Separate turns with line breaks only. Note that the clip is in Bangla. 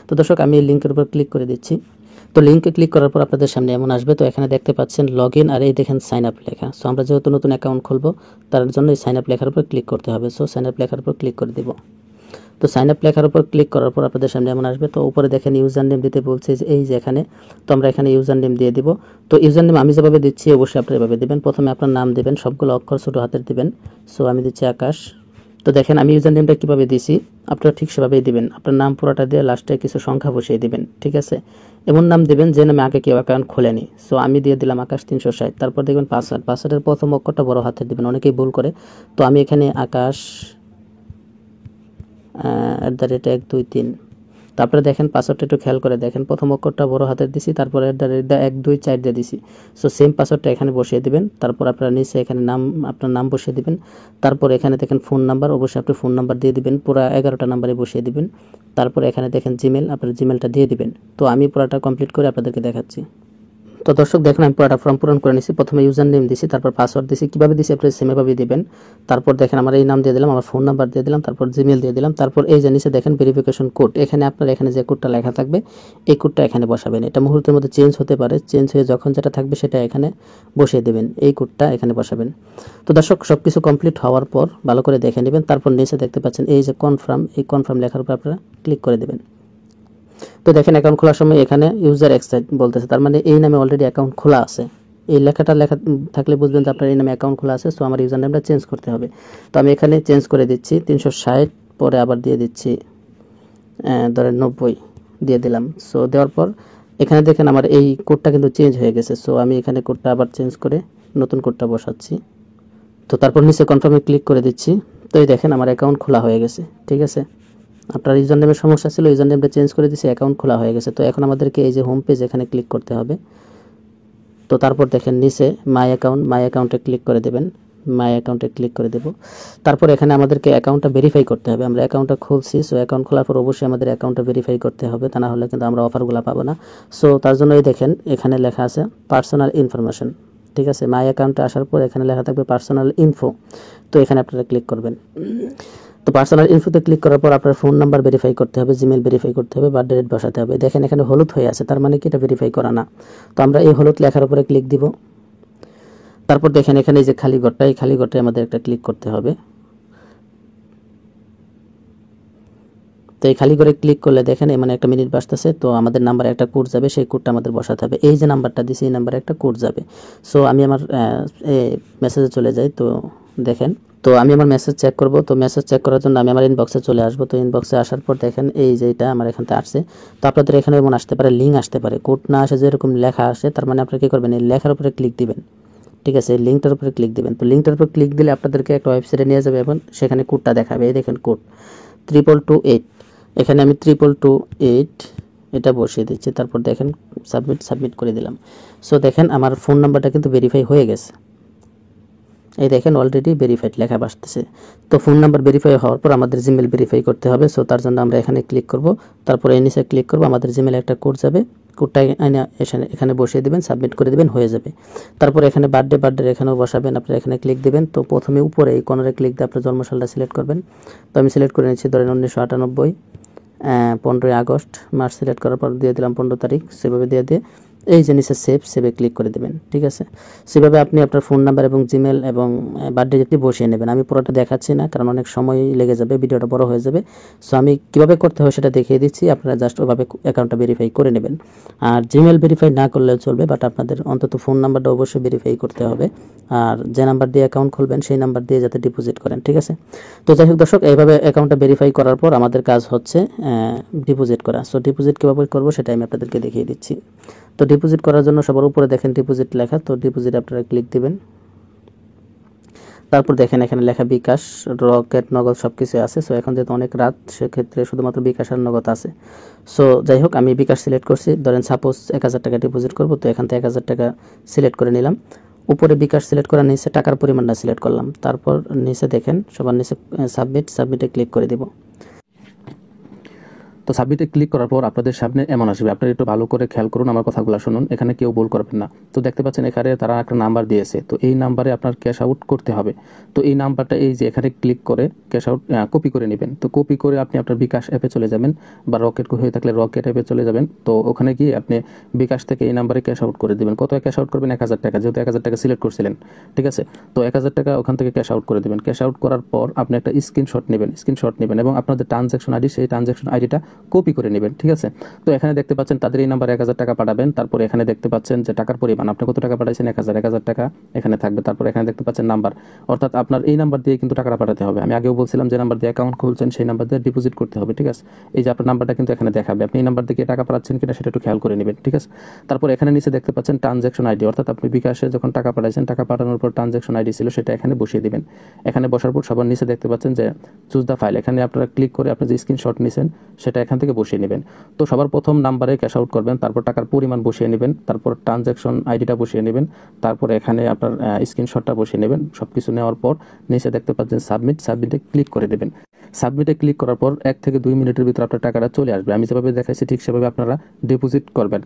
তো দর্শক আমি এই লিঙ্কের উপর ক্লিক করে দিচ্ছি। তো লিঙ্কে ক্লিক করার পর আপনাদের সামনে এমন আসবে। তো এখানে দেখতে পাচ্ছেন লগইন আর এই দেখেন সাইন আপ লেখা। সো আমরা যেহেতু নতুন অ্যাকাউন্ট খুলবো তার জন্য এই সাইন আপ লেখার উপর ক্লিক করতে হবে। সো সাইন আপ লেখার উপর ক্লিক করে দিব। তো সাইন আপ লেখার উপর ক্লিক করার পর আপনাদের সামনে এমন আসবে। তো উপরে দেখেন ইউজার নেম দিতে বলছে যে এই যে এখানে। তো আমরা এখানে ইউজার নেম দিয়ে দিব। তো ইউজার নেম আমি যেভাবে দিচ্ছি অবশ্যই আপনারা এভাবে দিবেন। প্রথমে আপনার নাম দিবেন, সবগুলো অক্ষর ছোটো হাতের দিবেন। সো আমি দিচ্ছি আকাশ। তো দেখেন আমি ইউজার নেমটা কীভাবে দিছি, আপনারা ঠিক সেভাবেই দিবেন। আপনার নাম পুরোটা দিয়ে লাস্টে কিছু সংখ্যা বসিয়ে দিবেন, ঠিক আছে। এমন নাম দিবেন যে নামে আগে কেউ অ্যাকাউন্ট খোলেনি। সো আমি দিয়ে দিলাম আকাশ 360। তারপর দেখবেন পাসওয়ার্ডের প্রথম অক্ষরটা বড় হাতের দিবেন, অনেকেই ভুল করে। তো আমি এখানে আকাশ @123। তারপরে দেখেন পাসওয়ার্ডটা একটু খেয়াল করে দেখেন, প্রথম অক্ষরটা বড় হাতের দিছি, তারপরে @124 দিয়ে দিছি। সো সেম পাসওয়ার্ডটা এখানে বসিয়ে দিবেন। তারপর আপনারা নিচে এখানে আপনার নাম বসিয়ে দিবেন। তারপর এখানে দেখেন ফোন নাম্বার, অবশ্যই আপনি ফোন নাম্বার দিয়ে দিবেন, পুরো 11টা নাম্বারে বসিয়ে দিবেন। তারপর এখানে দেখেন জিমেল, আপনার জিমেলটা দিয়ে দিবেন। তো আমি পুরোটা কমপ্লিট করে আপনাদেরকে দেখাচ্ছি। তো দর্শক দেখুন আমি পুরোটা ফর্ম পূরণ করে নিয়েছি। প্রথমে ইউজার নেম দিছি, তারপর পাসওয়ার্ড দিছি, কীভাবে দিছি আপনারা সেমভাবে দিবেন। তারপর দেখেন আমার এই নাম দিয়ে দিলাম, আমার ফোন নাম্বার দিয়ে দিলাম, তারপর জিমেল দিয়ে দিলাম। তারপর এই যে নিচে দেখেন ভেরিফিকেশন কোড, এখানে আপনার এখানে যে কোডটা লেখা থাকবে এই কোডটা এখানে বসাবেন। এটা মুহূর্তের মধ্যে চেঞ্জ হতে পারে, চেঞ্জ হয়ে যখন যেটা থাকবে সেটা এখানে বসিয়ে দেবেন, এই কোডটা এখানে বসাবেন। তো দর্শক সব কিছু কমপ্লিট হওয়ার পর ভালো করে দেখে নেবেন। তারপর নিচে দেখতে পাচ্ছেন এই যে কনফার্ম, এই কনফার্ম লেখার উপর আপনারা ক্লিক করে দেবেন। তো দেখেন অ্যাকাউন্ট খোলার সময় এখানে ইউজার এক্সাইট বলতেছে, তার মানে এই নামে অলরেডি অ্যাকাউন্ট খোলা আছে। এই লেখাটা লেখা থাকলে বুঝবেন যে আপনার এই নামে অ্যাকাউন্ট খোলা আছে। সো আমার ইউজার নেমটা চেঞ্জ করতে হবে। তো আমি এখানে চেঞ্জ করে দিচ্ছি 360, পরে আবার দিয়ে দিচ্ছি ধরেন 90 দিয়ে দিলাম। সো দেওয়ার পর এখানে দেখেন আমার এই কোডটা কিন্তু চেঞ্জ হয়ে গেছে। সো আমি এখানে কোডটা আবার চেঞ্জ করে নতুন কোডটা বসাচ্ছি। তো তারপর নিচে কনফার্মে ক্লিক করে দিচ্ছি। তো এই দেখেন আমার অ্যাকাউন্ট খোলা হয়ে গেছে, ঠিক আছে। আপনার ইউজার নেমের সমস্যা ছিল, ইউজার নেমটা চেঞ্জ করে দিয়েছি, অ্যাকাউন্ট খোলা হয়ে গেছে। তো এখন আমাদেরকে এই যে হোম পেজ এখানে ক্লিক করতে হবে। তো তারপর দেখেন নিচে মাই অ্যাকাউন্টে ক্লিক করে দেবেন, মাই অ্যাকাউন্টে ক্লিক করে দেব। তারপর এখানে আমাদেরকে অ্যাকাউন্টটা ভেরিফাই করতে হবে। আমরা অ্যাকাউন্টটা খুলছি, সো অ্যাকাউন্ট খোলার পর অবশ্যই আমাদের অ্যাকাউন্টটা ভেরিফাই করতে হবে, তা না হলে কিন্তু আমরা অফারগুলো পাবো না। সো তার জন্যই দেখেন এখানে লেখা আছে পার্সোনাল ইনফরমেশন, ঠিক আছে। মাই অ্যাকাউন্টে আসার পর এখানে লেখা থাকবে পার্সোনাল ইনফো। তো এখানে আপনারা ক্লিক করবেন। তো পার্সোনাল ইনফোতে ক্লিক করার পর আপনার ফোন নাম্বার ভেরিফাই করতে হবে, জিমেল ভেরিফাই করতে হবে, বার্থডে ডেট বসাতে হবে। দেখেন এখানে হলুদ হয়ে আছে, তার মানে কি এটা ভেরিফাই করা না। তো আমরা এই হলুদ লেখার উপরে ক্লিক দিব। তারপর দেখেন এখানে যে খালি ঘরটা, এই খালি ঘরটায় আমাদের একটা ক্লিক করতে হবে। তো এই খালি করে ক্লিক করলে দেখেন মানে একটা মিনিট বাজতেছে। তো আমাদের নাম্বারে একটা কোড যাবে, সেই কোডটা আমাদের বসাতে হবে। এই যে নাম্বারটা দিছি এই নাম্বারে একটা কোড যাবে। সো আমি আমার মেসেজে চলে যাই। তো দেখেন, তো আমি আমার মেসেজ চেক করব। তো মেসেজ চেক করার জন্য আমি আমার ইনবক্সে চলে আসব। তো ইনবক্সে আসার পর দেখেন এই যে এটা আমার এখান থেকে আসছে। তো আপনাদের এখানে এমন আসতে পারে, লিঙ্ক আসতে পারে, কোড না আসে যেরকম লেখা আসে, তার মানে আপনারা কী করবেন, এই লেখার উপরে ক্লিক দিবেন, ঠিক আছে। লিঙ্কটার উপরে ক্লিক দিবেন। তো লিঙ্কটার উপরে ক্লিক দিলে আপনাদেরকে একটা ওয়েবসাইটে নিয়ে যাবে এবং সেখানে কোডটা দেখাবে। এই দেখেন কোড 2228, এখানে আমি 2228 এটা বসিয়ে দিচ্ছি। তারপর দেখেন সাবমিট করে দিলাম। সো দেখেন আমার ফোন নাম্বারটা কিন্তু ভেরিফাই হয়ে গেছে। এই দেখেন অলরেডি ভেরিফাইড লেখা আসতেছে। তো ফোন নাম্বার ভেরিফাই হওয়ার পর আমাদের জিমেল ভেরিফাই করতে হবে। সো তার জন্য আমরা এখানে ক্লিক করব, তারপর এই নিচে ক্লিক করব, আমাদের জিমেলে একটা কোড যাবে, কোডটা এখানে বসিয়ে দেবেন, সাবমিট করে দেবেন, হয়ে যাবে। তারপর এখানে বার্থডে এখানেও বসাবেন, আপনারা এখানে ক্লিক দেবেন। তো প্রথমে উপরে এই কর্নারে ক্লিক দিয়ে আপনার জন্মসালটা সিলেক্ট করবেন। তো আমি সিলেক্ট করে নিচ্ছি ধরেন 1998, 15 আগস্ট। মাস সিলেক্ট করার পর দিয়ে দিলাম 15 তারিখ, সেভাবে দিয়ে এই যে নিচে সেভে ক্লিক করে দেবেন, ঠিক আছে। সেভাবে আপনি আপনার ফোন নাম্বার এবং জিমেল এবং বার্থডে ডেটটি বসিয়ে নেবেন। আমি পুরোটা দেখাচ্ছি না, কারণ অনেক সময় লেগে যাবে, ভিডিওটা বড় হয়ে যাবে। সো আমি কীভাবে করতে হয় সেটা দেখিয়ে দিচ্ছি, আপনারা জাস্ট ওভাবে অ্যাকাউন্টটা ভেরিফাই করে নেবেন। আর জিমেল ভেরিফাই না করলেও চলবে, বাট আপনাদের অন্তত ফোন নাম্বারটা অবশ্যই ভেরিফাই করতে হবে। আর যে নাম্বার দিয়ে অ্যাকাউন্ট খুলবেন সেই নাম্বার দিয়ে যাতে ডিপোজিট করেন, ঠিক আছে। তো যাই হোক দর্শক, এইভাবে অ্যাকাউন্টটা ভেরিফাই করার পর আমাদের কাজ হচ্ছে ডিপোজিট করা। সো ডিপোজিট কীভাবে করবো সেটা আমি আপনাদেরকে দেখিয়ে দিচ্ছি। তো ডিপোজিট করার জন্য সবার উপরে দেখেন ডিপোজিট লেখা। তো ডিপোজিট আপনারা ক্লিক দিবেন। তারপর দেখেন এখানে লেখা বিকাশ, রকেট, নগদ সব কিছু আছে। সো এখন যেহেতু অনেক রাত, সেক্ষেত্রে শুধুমাত্র বিকাশ আর নগদ আছে। সো যাই হোক আমি বিকাশ সিলেক্ট করছি। ধরেন সাপোজ 1000 টাকা ডিপোজিট করবো, তো এখান থেকে 1000 টাকা সিলেক্ট করে নিলাম। উপরে বিকাশ সিলেক্ট করার নিচে টাকার পরিমাণটা সিলেক্ট করলাম। তারপর নিচে দেখেন সবার নিচে সাবমিটে ক্লিক করে দিব।
তো সাবমিটে ক্লিক করার পর আপনাদের সামনে এমন আসবে, আপনারা একটু ভালো করে খেয়াল করুন, আমার কথাগুলো শুনুন, এখানে কেউ ভুল করবেন না। তো দেখতে পাচ্ছেন এখানে তারা একটা নাম্বার দিয়েছে, তো এই নাম্বারে আপনার ক্যাশ আউট করতে হবে। তো এই নাম্বারটা এই যে এখানে ক্লিক করে ক্যাশ আউট কপি করে নেবেন। তো কপি করে আপনি আপনার বিকাশ অ্যাপে চলে যাবেন, বা রকেট হয়ে থাকলে রকেট অ্যাপে চলে যাবেন। তো ওখানে গিয়ে আপনি বিকাশ থেকে এই নাম্বারে ক্যাশ আউট করে দেবেন। কত ক্যাশ আউট করবেন? 1000 টাকা, যেহেতু 1000 টাকা সিলেক্ট করছিলেন, ঠিক আছে। তো 1000 টাকা ওখান থেকে ক্যাশ আউট করে দেবেন। ক্যাশ আউট করার পর আপনি একটা স্ক্রিনশট নেবেন এবং আপনাদের ট্রানজ্যাকশন আইডি, সেই ট্রানজ্যাকশন আইডিটা কপি করে নেবেন, ঠিক আছে। তো এখানে দেখতে পাচ্ছেন তাদের এই নাম্বারে 1000 টাকা পাঠাবেন। তারপরে এখানে দেখতে পাচ্ছেন যে টাকার পরিমাণ, আপনি কত টাকা পাঠাইছেন, 1000 টাকা এখানে থাকবে। তারপর এখানে দেখতে পাচ্ছেন নাম্বার, অর্থাৎ আপনার এই নাম্বার দিয়ে কিন্তু টাকাটা পাঠাতে হবে। আমি আগেও বলছিলাম যে নাম্বার দিয়ে অ্যাকাউন্ট খুলছেন সেই নাম্বার দিয়ে ডিপোজিট করতে হবে, ঠিক আছে। এই যে আপনার নাম্বারটা কিন্তু এখানে দেখাবে, আপনি এই নাম্বার থেকে টাকা পাঠাচ্ছেন কিনা সেটা একটু খেয়াল করে নেবেন, ঠিক আছে। তারপর এখানে নিচে দেখতে পাচ্ছেন ট্রানজ্যাকশন আইডি, অর্থাৎ আপনি বিকাশে যখন টাকা পাঠাইছেন, টাকা পাঠানোর পর ট্রানজ্যাকশন আইডি ছিল সেটা এখানে বসিয়ে দিবেন। এখানে বসার পর সবার নিচে দেখতে পাচ্ছেন যে চুজ দ্য ফাইল, এখানে আপনারা ক্লিক করে আপনি যে স্ক্রিনশট নিছেন সেটা এখান থেকে বসিয়ে নেবেন। তো সবার প্রথম নাম্বারে ক্যাশ আউট করবেন, তারপর টাকার পরিমাণ বসিয়ে নেবেন, তারপর ট্রানজ্যাকশন আইডিটা বসিয়ে নেবেন, তারপরে এখানে আপনার স্ক্রিনশটটা বসিয়ে নেবেন। সব কিছু নেওয়ার পর নিচে দেখতে পাচ্ছেন সাবমিটে ক্লিক করে দেবেন। সাবমিটে ক্লিক করার পর 1 থেকে 2 মিনিটের ভিতরে আপনার টাকাটা চলে আসবে। আমি যেভাবে দেখাইছি ঠিক সেভাবে আপনারা ডিপোজিট করবেন।